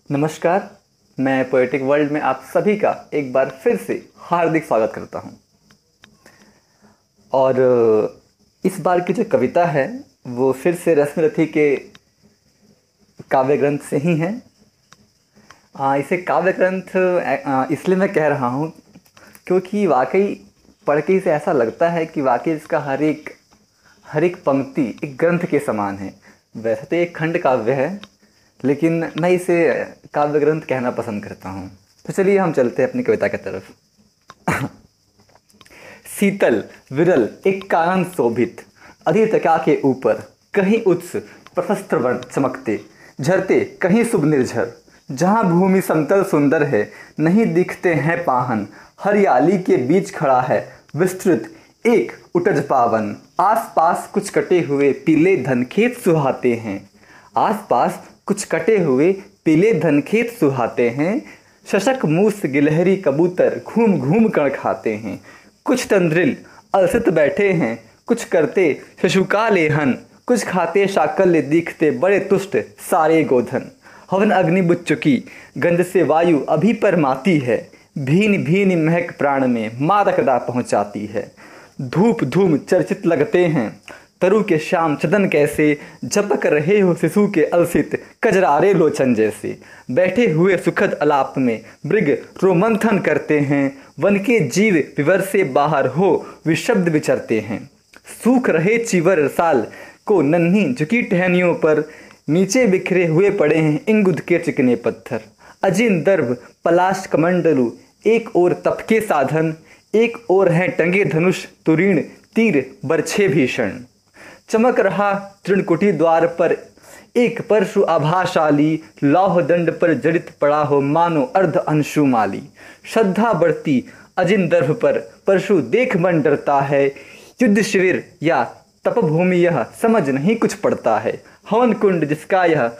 नमस्कार। मैं poetic world में आप सभी का एक बार फिर से हार्दिक स्वागत करता हूं। और इस बार की जो कविता है वो फिर से रश्मिरथी के काव्य ग्रंथ से ही है। इसे काव्य ग्रंथ इसलिए मैं कह रहा हूं क्योंकि वाकई पढ़ के इसे ऐसा लगता है कि वाकई इसका हर एक पंक्ति एक ग्रंथ के समान है। वैसे तो एक खंड काव्य है, लेकिन मैं इसे काव्य ग्रंथ कहना पसंद करता हूँ। तो चलिए हम चलते हैं अपनी कविता की तरफ। शीतल विरल एक कानन शोभित अधितका के ऊपर, कहीं उत्स प्रशस्त वर्ण चमकते झरते, कहीं शुभ निर्झर। जहाँ भूमि समतल सुंदर है, नहीं दिखते हैं पाहन, हरियाली के बीच खड़ा है विस्तृत एक उटज पावन। आस पास कुछ कटे हुए पीले धनखेत सुहाते हैं, आस पास कुछ कटे हुए पीले धनखेत सुहाते हैं। शशक मूस गिलहरी कबूतर घूम घूम कर खाते हैं। कुछ तंद्रिल अलसित बैठे हैं, कुछ करते शिशुका लेहन, कुछ खाते शाकल्य दिखते बड़े तुष्ट सारे गोधन। हवन अग्नि बुझ चुकी गंध से वायु अभी परमाती है, भीन भीन महक प्राण में मादकता पहुँचाती है। धूप धूम चर्चित लगते हैं तरु के श्याम चदन, कैसे झपक रहे हो शिशु के अलसित कजरारे लोचन जैसे। बैठे हुए सुखद अलाप में मृग रोमंथन करते हैं, वन के जीव विवर से बाहर हो विशब्द विचरते हैं। सूख रहे चीवर साल को नन्ही झुकी टहनियों पर, नीचे बिखरे हुए पड़े हैं इंगुद के चिकने पत्थर। अजिन दर्भ पलाश कमंडलू एक ओर तपके साधन, एक ओर हैं टंगे धनुष तुरीण तीर बरछे भीषण। चमक रहा तृणकुटी द्वार पर एक परशु आभाशाली, लौह दंड पर जड़ित पड़ा हो मानो अर्ध अंशुमाली। श्रद्धा बढ़ती अजिन दर्भ पर परशु देख मन डरता है, युद्ध शिविर या तपभूमि यह समझ नहीं कुछ पड़ता है। हवन कुंड जिसका यह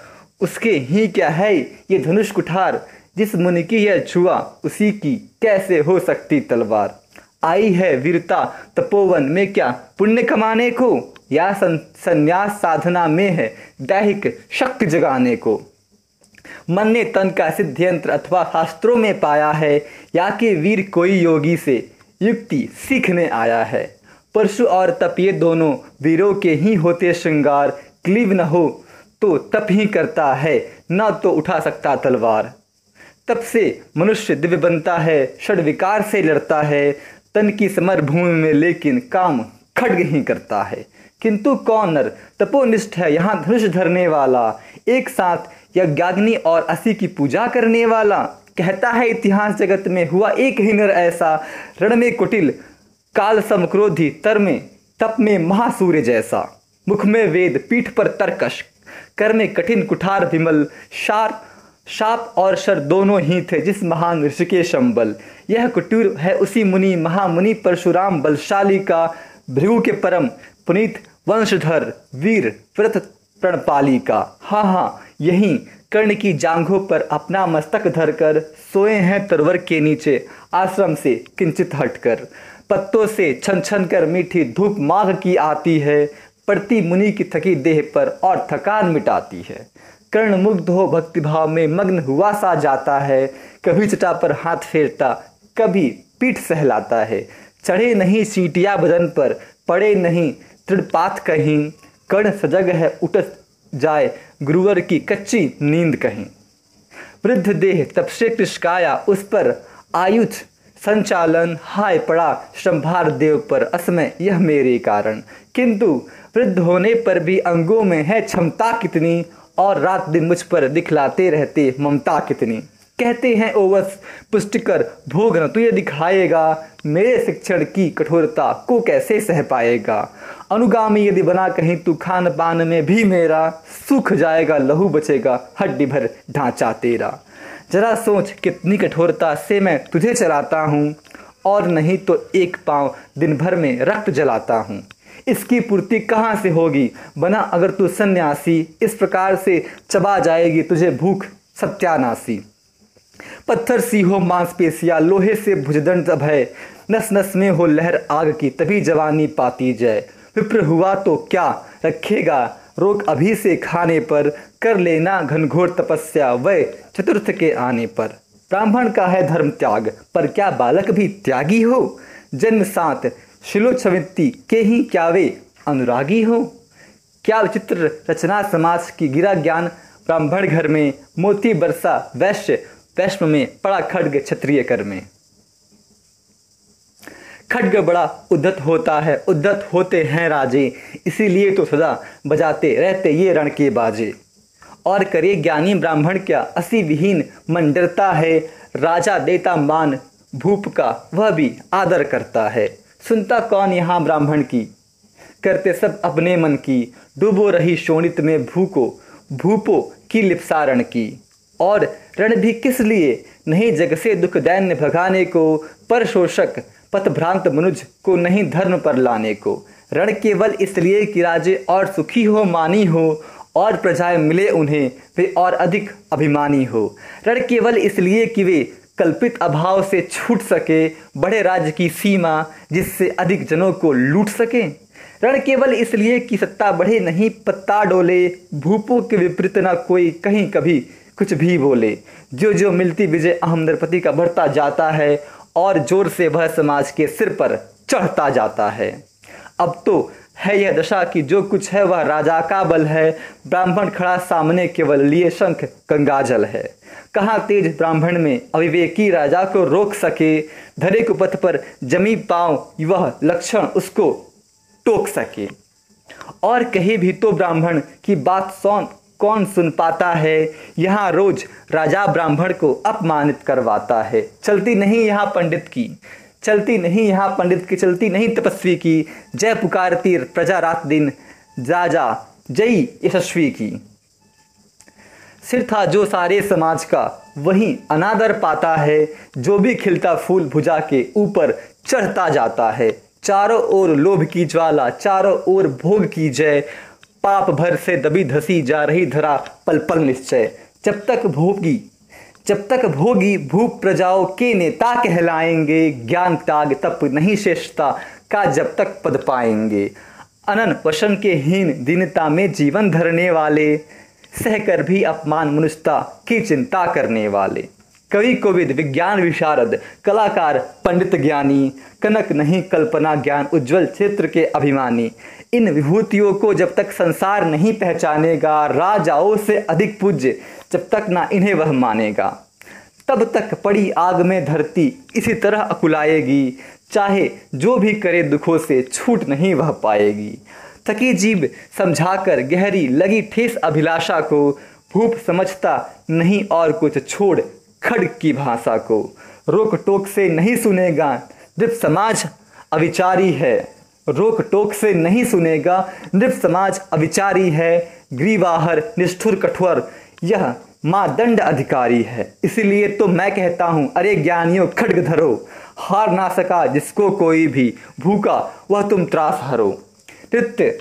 उसके ही क्या है, ये धनुष कुठार जिस मुनि की यह छुआ उसी की कैसे हो सकती तलवार। आई है वीरता तपोवन में क्या पुण्य कमाने को, या संन्यास साधना में है दैहिक शक्ति जगाने को। मन ने तन का सिद्ध यंत्र अथवा शास्त्रों में पाया है, या कि वीर कोई योगी से युक्ति सीखने आया है। परशु और तप ये दोनों वीरों के ही होते श्रृंगार, क्लीव न हो तो तप ही करता है, न तो उठा सकता तलवार। तप से मनुष्य दिव्य बनता है, षड विकार से लड़ता है, तन की समर भूमि में लेकिन काम खड्ग ही करता है। किंतु कौन नर तपोनिष्ठ है यहाँ धनुष धरने वाला, एक साथ यज्ञाग्नि और असी की पूजा करने वाला। कहता है इतिहास जगत में हुआ एक ही नर ऐसा, रण में कुटिल काल समक्रोधी तर में तप में महासूर्य जैसा। मुख में वेद पीठ पर तरकश, कर में कठिन कुठार विमल, शाप और शर दोनों ही थे जिस महान ऋषिकेश अम्बल। यह कुटीर है उसी मुनि महामुनि परशुराम बलशाली का, भृगु के परम पुनीत वंशधर वीर व्रत प्रणपाली का। हाँ यही कर्ण की जांघों पर अपना मस्तक धरकर सोए हैं तरवर के नीचे आश्रम से किंचित हटकर। पत्तों से छन छन कर मीठी धूप माघ की आती है, पड़ती मुनि की थकी देह पर और थकान मिटाती है। कर्ण मुग्ध हो भक्तिभाव में मग्न हुआ सा जाता है, कभी चटा पर हाथ फेरता कभी पीठ सहलाता है। चढ़े नहीं सीटिया बदन पर, पड़े नहीं तृणपात कहीं, कर्ण सजग है उठ जाए गुरुवर की कच्ची नींद कहीं। वृद्ध देह तप से कृष्काया उस पर आयुध संचालन, हाय पड़ा श्रमभार देव पर असमय यह मेरे कारण। किंतु वृद्ध होने पर भी अंगों में है क्षमता कितनी, और रात दिन मुझ पर दिखलाते रहते ममता कितनी। कहते हैं ओवस पुष्टिकर भोग न तुझे दिखाएगा, मेरे शिक्षण की कठोरता को कैसे सह पाएगा। अनुगामी यदि बना कहीं तू खान पान में भी मेरा, सूख जाएगा लहू बचेगा हड्डी भर ढांचा तेरा। जरा सोच कितनी कठोरता से मैं तुझे चलाता हूँ, और नहीं तो एक पाँव दिन भर में रक्त जलाता हूँ। इसकी पूर्ति कहाँ से होगी बना अगर तू सन्यासी, इस प्रकार से चबा जाएगी तुझे भूख सत्यानाशी। पत्थर सी हो मांसपेशियाँ लोहे से भुजदंड भय, नस नस में हो लहर आग की तभी जवानी पाती जाए। विप्र हुआ तो क्या रखेगा रोक अभी से खाने पर, कर लेना घनघोर तपस्या वै चतुर्थ के आने पर। ब्राह्मण का है धर्म त्याग, पर क्या बालक भी त्यागी हो? जन्म सात शिलोच्छवित्ति के ही क्या वे अनुरागी हो? क्या विचित्र रचना समाज की, गिरा ज्ञान ब्राह्मण घर में, मोती बरसा वैश्य वैष्म में, पड़ा खड्ग क्षत्रिय कर में। खड्ग बड़ा उद्धत होता है, उद्धत होते हैं राजे, इसीलिए तो सदा बजाते रहते ये रण के बाजे। और करे ज्ञानी ब्राह्मण क्या, असी विहीन मन डरता है, राजा देता मान भूप का, वह भी आदर करता है। सुनता कौन यहाँ ब्राह्मण की, करते सब अपने मन की, डूबो रही शोणित में भूपो की लिप्सारण की। और रण भी किस लिए, नहीं जग से दुख दैन्य भगाने को, पर शोषक पथभ्रांत मनुज को नहीं धर्म पर लाने को। रण केवल इसलिए कि राजे और सुखी हो मानी हो, और प्रजाएं मिले उन्हें वे और अधिक अभिमानी हो। रण केवल इसलिए कि वे कल्पित अभाव से छूट सके, बढ़े राज्य की सीमा जिससे अधिक जनों को लूट सके। रण केवल इसलिए कि सत्ता बढ़े नहीं पत्ता डोले, भूपों के विपरीत न कोई कहीं कभी कुछ भी बोले। जो जो मिलती विजय अहम नरपति का बढ़ता जाता है, और जोर से वह समाज के सिर पर चढ़ता जाता है। अब तो है यह दशा कि जो कुछ है वह राजा का बल है, ब्राह्मण खड़ा सामने केवल लिए शंख गंगाजल है। कहाँ तेज ब्राह्मण में अविवेकी राजा को रोक सके, धरे कुपथ पर जमी पाँव वह लक्षण उसको टोक सके। और कहे भी तो ब्राह्मण की बात कौन सुन पाता है, यहाँ रोज राजा ब्राह्मण को अपमानित करवाता है। चलती नहीं यहाँ पंडित की, चलती नहीं यहाँ पंडित की, चलती नहीं तपस्वी की, जय पुकारती प्रजा रात दिन, राजा जय यशस्वी की। सिर था जो सारे समाज का वही अनादर पाता है, जो भी खिलता फूल भुजा के ऊपर चढ़ता जाता है। चारों ओर लोभ की ज्वाला, चारों ओर भोग की जय, पाप भर से दबी धसी जा रही धरा पल पल निश्चय। जब तक भोगी भूप प्रजाओं के नेता कहलाएंगे, ज्ञान त्याग तप नहीं शेषता का जब तक पद पाएंगे। अनन वशन के हीन दीनता में जीवन धरने वाले, सहकर भी अपमान मनुष्यता की चिंता करने वाले। कवि कोविद विज्ञान विशारद, कलाकार पंडित ज्ञानी, कनक नहीं कल्पना ज्ञान उज्जवल क्षेत्र के अभिमानी। इन विभूतियों को जब तक संसार नहीं पहचानेगा, राजाओं से अधिक पूज्य जब तक ना इन्हें वह मानेगा, तब तक पड़ी आग में धरती इसी तरह अकुलाएगी, चाहे जो भी करे दुखों से छूट नहीं वह पाएगी। थकी जीभ समझाकर गहरी लगी ठेस अभिलाषा को, भूप समझता नहीं और कुछ छोड़ खड्ग की भाषा को। रोक टोक से नहीं सुनेगा नृप समाज अविचारी है, रोक टोक से नहीं सुनेगा नृप समाज अविचारी है। ग्रीवाहर निष्ठुर कठोर यह मादंड अधिकारी है। इसीलिए तो मैं कहता हूँ, अरे ज्ञानियों खड्ग धरो, हार ना सका जिसको कोई भी, भूखा वह तुम त्रास हरो। नृत्य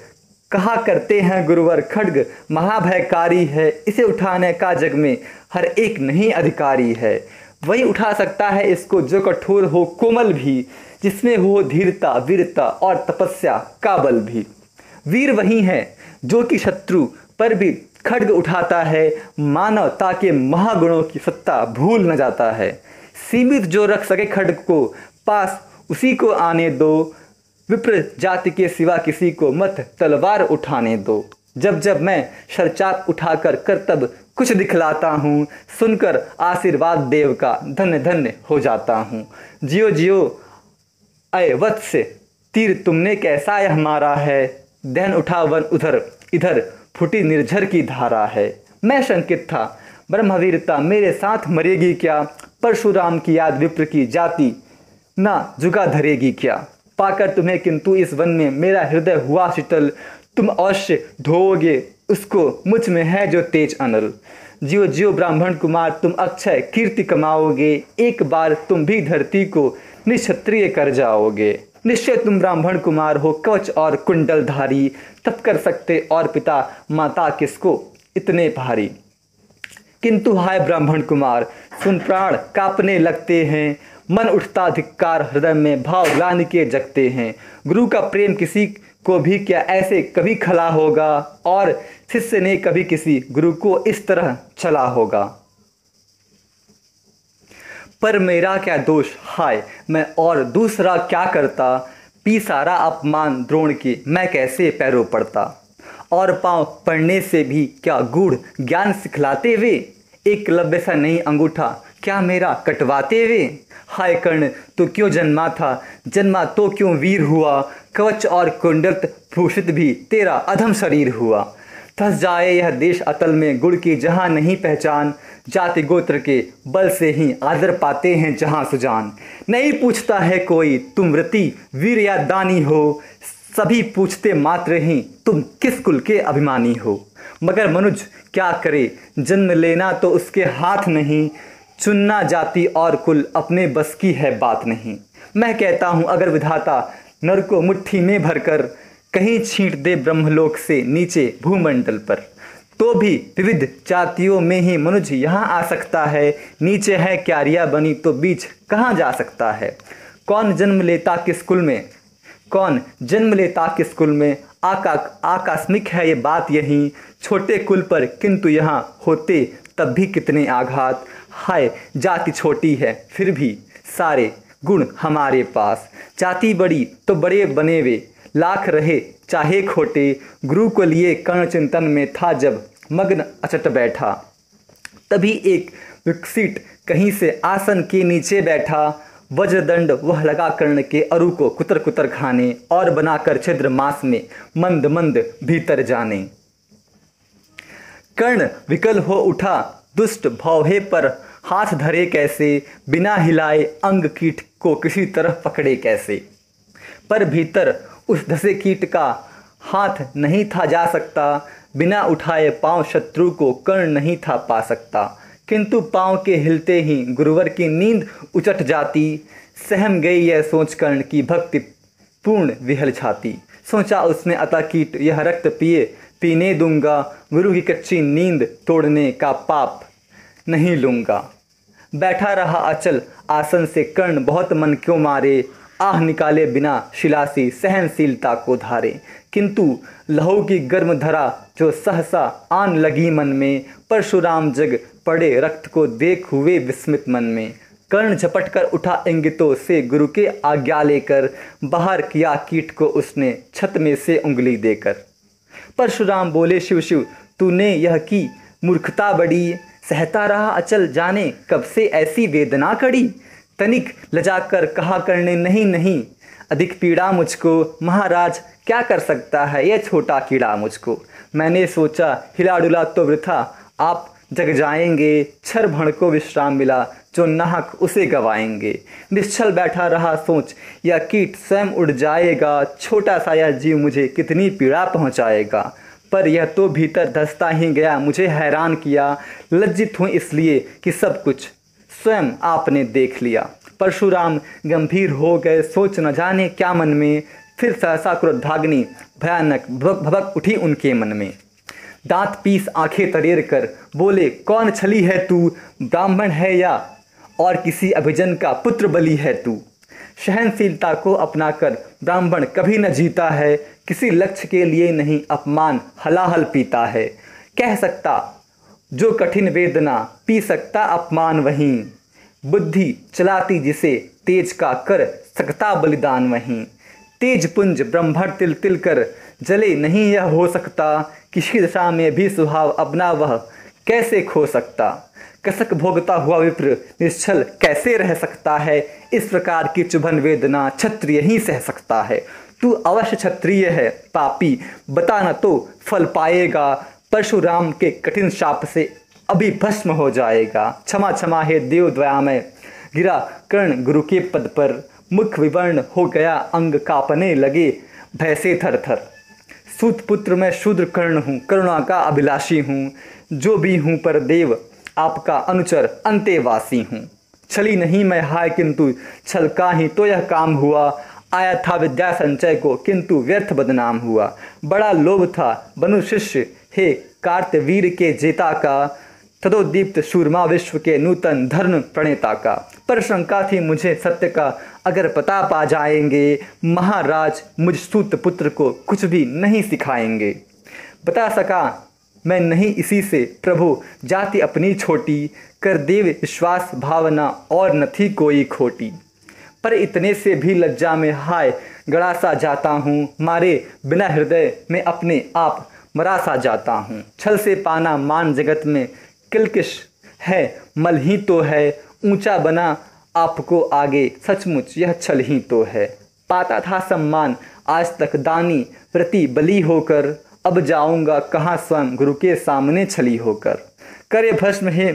कहा करते हैं गुरुवर, खड्ग महाभयकारी है, इसे उठाने का जग में हर एक नहीं अधिकारी है। वही उठा सकता है इसको जो कठोर हो कोमल भी, जिसमें हो धीरता वीरता और तपस्या का बल भी। वीर वही है जो कि शत्रु पर भी खड्ग उठाता है, मानवता के महागुणों की सत्ता भूल न जाता है। सीमित जो रख सके खड्ग को पास उसी को आने दो, विप्र जाति के सिवा किसी को मत तलवार उठाने दो। जब जब मैं शरचाप उठाकर कर्तव्य कुछ दिखलाता हूँ, सुनकर आशीर्वाद देव का धन्य धन्य हो जाता हूँ। जियो जियो अय वत्स, तीर तुमने कैसा यह मारा है, दहन उठा वन उधर इधर फूटी निर्झर की धारा है। मैं शंकित था ब्रह्मवीरता मेरे साथ मरेगी क्या, परशुराम की याद विप्र की जाति ना जुगा धरेगी क्या। पाकर तुम्हें किंतु इस वन में मेरा हृदय हुआ शीतल, तुम अवश्य ढोओगे उसको मुझ में है जो तेज अनल। जियो जियो ब्राह्मण कुमार तुम अक्षय कीर्ति कमाओगे, एक बार तुम भी धरती को निक्षत्रिय कर जाओगे। निश्चय तुम ब्राह्मण कुमार हो कवच और कुंडल धारी, तब कर सकते और पिता माता किसको इतने भारी। किंतु हाय ब्राह्मण कुमार, सुन प्राण कांपने लगते हैं, मन उठता धिक्कार, हृदय में भाव ग्लानि के जगते हैं। गुरु का प्रेम किसी को भी क्या ऐसे कभी खला होगा, और शिष्य ने कभी किसी गुरु को इस तरह चला होगा। पर मेरा क्या दोष, हाय मैं और दूसरा क्या करता, पी सारा अपमान द्रोण के मैं कैसे पैरों पड़ता। और पाँव पढ़ने से भी क्या गूढ़ ज्ञान सिखलाते वे, एकलव्य सा नहीं अंगूठा क्या मेरा कटवाते वे। हाय कर्ण तो क्यों जन्मा था, जन्मा तो क्यों वीर हुआ, कवच और कुंडल भूषित भी तेरा अधम शरीर हुआ। धस जाए यह देश अतल में गुण की जहाँ नहीं पहचान, जाति गोत्र के बल से ही आदर पाते हैं जहाँ सुजान। नहीं पूछता है कोई तुम व्रती वीर या दानी हो, सभी पूछते मात्र ही तुम किस कुल के अभिमानी हो। मगर मनुज क्या करे, जन्म लेना तो उसके हाथ नहीं, चुनना जाति और कुल अपने बस की है बात नहीं। मैं कहता हूँ अगर विधाता नर को मुट्ठी में भरकर कहीं छींट दे ब्रह्मलोक से नीचे भूमंडल पर, तो भी विविध जातियों में ही मनुज यहाँ आ सकता है। नीचे है क्यारियाँ बनी तो बीच कहाँ जा सकता है। कौन जन्म लेता किस कुल में, कौन जन्म लेता किस कुल में, आकस्मिक है ये बात यही, छोटे कुल पर किंतु यहाँ होते तब भी कितने आघात। हाय जाति छोटी है फिर भी सारे गुण हमारे पास, जाति बड़ी तो बड़े बने वे लाख रहे चाहे खोटे। गुरु को लिए कर्ण चिंतन में था जब मग्न अचट बैठा, तभी एक विकसित कहीं से आसन के नीचे बैठा। वज्रदंड वह लगा कर्ण के अरु को कुतर कुतर खाने, और बनाकर छिद्र मांस में मंद मंद भीतर जाने। कर्ण विकल हो उठा दुष्ट भौहे पर, हाथ धरे कैसे बिना हिलाए, अंग कीट को किसी तरह पकड़े कैसे। पर भीतर उस धसे कीट का हाथ नहीं था जा सकता, बिना उठाए पांव शत्रु को कर्ण नहीं था पा सकता। किंतु पांव के हिलते ही गुरुवर की नींद उचट जाती, सहम गई यह सोच कर्ण की भक्ति पूर्ण विहल छाती। सोचा उसने अतः कीट यह रक्त पिए पीने दूंगा, गुरु की कच्ची नींद तोड़ने का पाप नहीं लूंगा। बैठा रहा अचल आसन से कर्ण बहुत मन क्यों मारे, आह निकाले बिना शिलासी सहनशीलता को धारे। किंतु लहू की गर्म धरा जो सहसा आन लगी मन में, परशुराम जग पड़े रक्त को देख हुए विस्मित मन में। कर्ण झपट कर उठा इंगितों से गुरु के आज्ञा लेकर, बाहर किया कीट को उसने छत में से उंगली देकर। परशुराम बोले शिव शिव तूने यह की मूर्खता बड़ी, सहता रहा अचल जाने कब से ऐसी वेदना कड़ी। तनिक लजाकर कहा करने नहीं नहीं, अधिक पीड़ा मुझको, महाराज क्या कर सकता है यह छोटा कीड़ा मुझको। मैंने सोचा हिला डुला तो वृथा आप जग जाएंगे, क्षर भण को विश्राम मिला जो नाहक उसे गवाएंगे। निश्चल बैठा रहा सोच यह कीट स्वयं उड़ जाएगा, छोटा सा यह जीव मुझे कितनी पीड़ा पहुंचाएगा। पर यह तो भीतर धंसता ही गया, मुझे हैरान किया। लज्जित हूँ इसलिए कि सब कुछ स्वयं आपने देख लिया। परशुराम गंभीर हो गए, सोच न जाने क्या मन में, फिर सहसा क्रोधाग्नि भयानक भभक उठी उनके मन में। दांत पीस आंखें तरेर कर बोले कौन छली है तू, ब्राह्मण है या और किसी अभिजन का पुत्र बलि है तू। सहनशीलता को अपनाकर ब्राह्मण कभी न जीता है, किसी लक्ष्य के लिए नहीं अपमान हलाहल पीता है। कह सकता जो कठिन वेदना, पी सकता अपमान वहीं, बुद्धि चलाती जिसे तेज का कर सकता बलिदान वहीं। तेज पुंज ब्रह्मण तिल तिल कर जले नहीं यह हो सकता, किसी दशा में भी स्वभाव अपना वह कैसे खो सकता। कसक भोगता हुआ विप्र निश्चल कैसे रह सकता है, इस प्रकार की चुभन वेदना क्षत्रिय ही सह सकता है। तू अवश्य क्षत्रिय है पापी, बता न तो फल पाएगा, परशुराम के कठिन शाप से अभी भस्म हो जाएगा। क्षमा क्षमा हे देव दयामय, गिरा कर्ण गुरु के पद पर, मुख विवर्ण हो गया अंग कांपने लगे भय से थर थर। सूत पुत्र मैं शूद्र कर्ण हूँ, करुणा का अभिलाषी हूँ, जो भी हूँ पर देव आपका अनुचर अंतेवासी हूँ। छली नहीं मैं हाय किंतु छल का ही तो यह काम हुआ, आया था विद्या संचय को किंतु व्यर्थ बदनाम हुआ। बड़ा लोभ था बनु शिष्य हे कार्तवीर के जेता का, तदोदीप्त सूरमा विश्व के नूतन धर्म प्रणेता का। पर शंका थी मुझे सत्य का, अगर पता पा जाएंगे महाराज मुझ सूत पुत्र को कुछ भी नहीं सिखाएंगे। बता सका मैं नहीं इसी से प्रभु जाति अपनी छोटी, कर देव विश्वास भावना और न थी कोई खोटी। पर इतने से भी लज्जा में हाय गड़ा सा जाता हूँ, मारे बिना हृदय में अपने आप मरा सा जाता हूँ। छल से पाना मान जगत में किलकिश है, मल ही तो है, ऊंचा बना आपको आगे सचमुच यह छल ही तो है। पाता था सम्मान आज तक दानी प्रति बली होकर, अब जाऊंगा कहाँ स्वयं गुरु के सामने छली होकर। करे भस्म है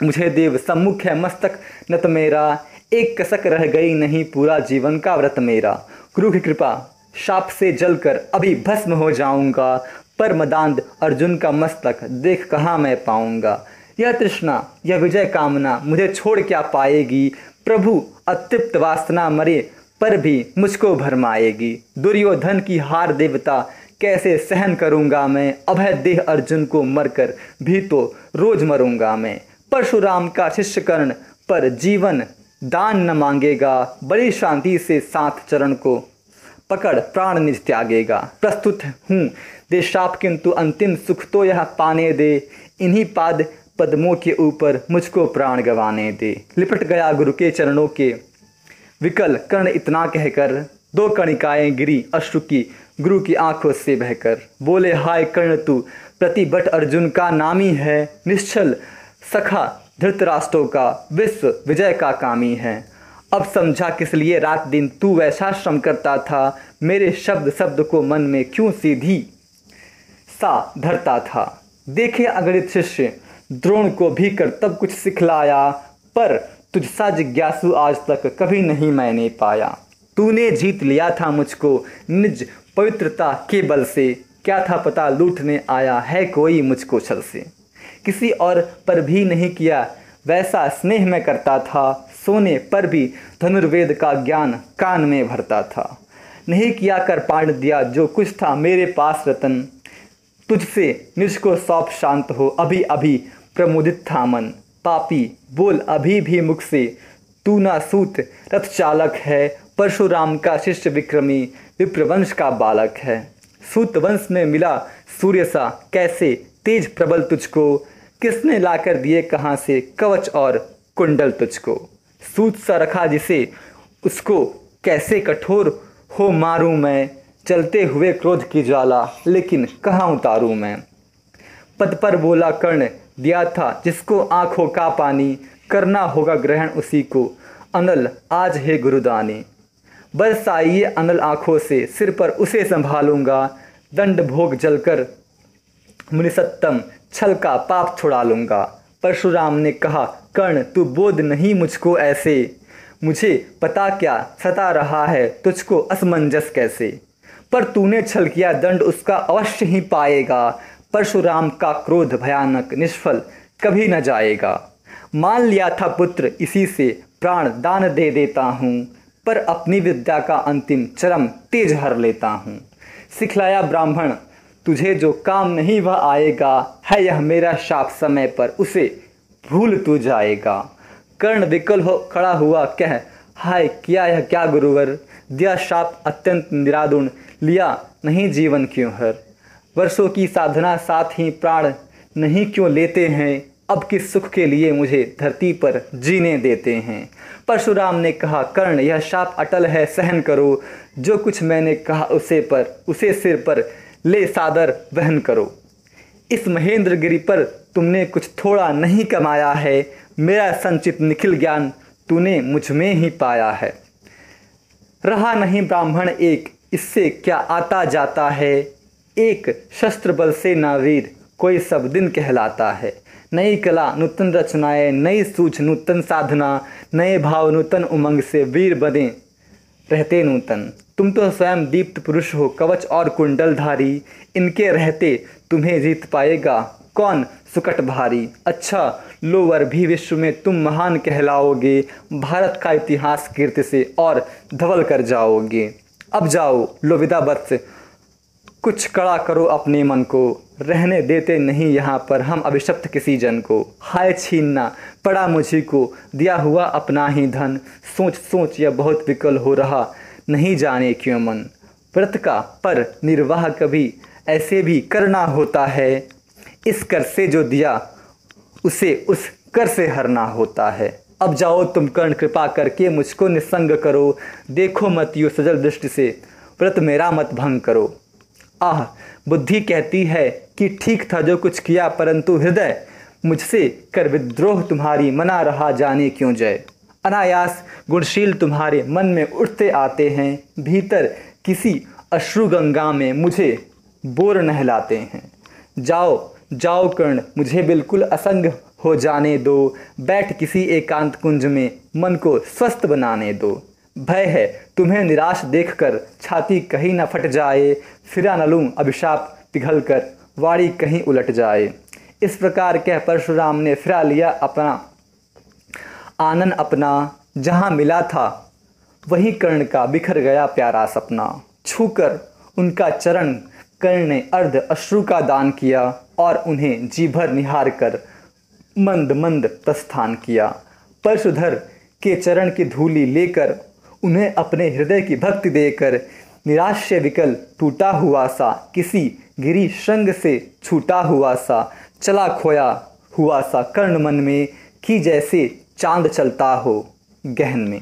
मुझे देव सम्मुख है मस्तक नत मेरा, एक कसक रह गई नहीं पूरा जीवन का व्रत मेरा। गुरु की कृपा शाप से जलकर अभी भस्म हो जाऊंगा, पर मदांध अर्जुन का मस्तक देख कहाँ मैं पाऊंगा। यह तृष्णा यह विजय कामना मुझे छोड़ क्या पाएगी, प्रभु अतृप्त वासना मरे पर भी मुझको भरमाएगी। दुर्योधन की हार देवता कैसे सहन करूंगा मैं, अभय देह अर्जुन को मरकर भी तो रोज मरूंगा मैं। परशुराम का शिष्य कर्ण पर जीवन दान न मांगेगा, बड़ी शांति से साथ चरण को पकड़ प्राण निज त्यागेगा। प्रस्तुत हूँ दे शाप किंतु अंतिम सुख तो यह पाने दे, इन्हीं पाद पद्मों के ऊपर मुझको प्राण गंवाने दे। लिपट गया गुरु के चरणों के विकल कर्ण इतना कहकर, दो कणिकाएं गिरी अश्रु की गुरु की आंखों से बहकर। बोले हाय कर्ण तू प्रतिभट अर्जुन का नामी है, निश्चल सखा धृतराष्ट्रों का विश्व विजय का कामी है। अब समझा किस लिए रात दिन तू वैसा श्रम करता था, मेरे शब्द शब्द को मन में क्यों सीधी सा धरता था। देखे अगणित शिष्य द्रोण को भी कर्तव्य कुछ सिखलाया, पर तुझसा जिज्ञासु आज तक कभी नहीं मैंने पाया। तूने जीत लिया था मुझको निज पवित्रता के बल से, क्या था पता लूटने आया है कोई मुझको छल से। किसी और पर भी नहीं किया वैसा स्नेह मैं करता था, सोने पर भी धनुर्वेद का ज्ञान कान में भरता था। नहीं किया कर पाण दिया जो कुछ था मेरे पास रतन, तुझसे निज को सौंप शांत हो अभी अभी प्रमुदित था मन। पापी बोल अभी भी मुख से तू ना सूत रथ चालक है, परशुराम का शिष्य विक्रमी विप्रवंश का बालक है। सूत वंश में मिला सूर्य सा कैसे तेज प्रबल तुझको, किसने लाकर दिए कहाँ से कवच और कुंडल तुझको। सूत सा रखा जिसे उसको कैसे कठोर हो मारूं मैं, चलते हुए क्रोध की ज्वाला लेकिन कहाँ उतारूं मैं। पद पर बोला कर्ण दिया था जिसको आंखों का पानी, करना होगा ग्रहण उसी को अनल आज है गुरुदानी। बरसाइए अनल आंखों से सिर पर उसे संभालूंगा, दंड भोग जलकर मुनिसत्तम छल का पाप छुड़ा लूंगा। परशुराम ने कहा कर्ण तू बोध नहीं मुझको ऐसे, मुझे पता क्या सता रहा है तुझको असमंजस कैसे। पर तूने छल किया दंड उसका अवश्य ही पाएगा, परशुराम का क्रोध भयानक निष्फल कभी न जाएगा। मान लिया था पुत्र इसी से प्राण दान दे देता हूँ, पर अपनी विद्या का अंतिम चरम तेज हर लेता हूँ। सिखलाया ब्राह्मण तुझे जो काम नहीं वह आएगा, है यह मेरा शाप समय पर उसे भूल तू जाएगा। कर्ण विकल हो खड़ा हुआ कह हाय किया यह क्या गुरुवर, दिया शाप अत्यंत निरादुण लिया नहीं जीवन क्यों हर। वर्षों की साधना साथ ही प्राण नहीं क्यों लेते हैं, अब किस सुख के लिए मुझे धरती पर जीने देते हैं। परशुराम ने कहा कर्ण यह शाप अटल है सहन करो, जो कुछ मैंने कहा उसे सिर पर ले सादर वहन करो। इस महेंद्र गिरि पर तुमने कुछ थोड़ा नहीं कमाया है, मेरा संचित निखिल ज्ञान तूने मुझ में ही पाया है। रहा नहीं ब्राह्मण एक इससे क्या आता जाता है, एक शस्त्र बल से ना वीर कोई सब दिन कहलाता है। नई कला नूतन रचनाएं नई सूझ नूतन साधना, नए भाव नूतन उमंग से वीर बने रहते नूतन। तुम तो स्वयं दीप्त पुरुष हो कवच और कुंडलधारी, इनके रहते तुम्हें जीत पाएगा कौन सुकट भारी। अच्छा लो वर भी विश्व में तुम महान कहलाओगे, भारत का इतिहास कीर्ति से और धवल कर जाओगे। अब जाओ लो विदा बत्स कुछ कड़ा करो अपने मन को, रहने देते नहीं यहाँ पर हम अभिशप्त किसी जन को। हाय छीनना पड़ा मुझी को, दिया हुआ अपना ही धन। सोच सोच यह बहुत विकल हो रहा, नहीं जाने क्यों मन। व्रत का पर निर्वाह कभी ऐसे भी करना होता है, इस कर से जो दिया उसे उस कर से हरना होता है। अब जाओ तुम कर्ण, कृपा करके मुझको निस्संग करो, देखो मत यूँ सजल दृष्टि से, व्रत मेरा मत भंग करो। आह बुद्धि कहती है कि ठीक था जो कुछ किया, परंतु हृदय मुझसे कर विद्रोह तुम्हारी मना रहा, जाने क्यों जय। अनायास गुणशील तुम्हारे मन में उठते आते हैं, भीतर किसी अश्रु गंगा में मुझे बोर नहलाते हैं। जाओ जाओ कर्ण, मुझे बिल्कुल असंग हो जाने दो, बैठ किसी एकांत कुंज में मन को स्वस्थ बनाने दो। भय है तुम्हें निराश देखकर, छाती कहीं न फट जाए, फिरा न लूं अभिशाप पिघल कर, वाणी कहीं उलट जाए। इस प्रकार कह परशुराम ने फिरा लिया अपना आनन अपना, जहाँ मिला था वहीं कर्ण का बिखर गया प्यारा सपना। छूकर उनका चरण कर्ण ने अर्ध अश्रु का दान किया, और उन्हें जी भर निहार कर मंद मंद प्रस्थान किया। परशुधर के चरण की धूलि लेकर, उन्हें अपने हृदय की भक्ति देकर, निराश्य विकल टूटा हुआ सा, किसी गिरी श्रृंग से छूटा हुआ सा, चला खोया हुआ सा कर्ण मन में, कि जैसे चांद चलता हो गहन में।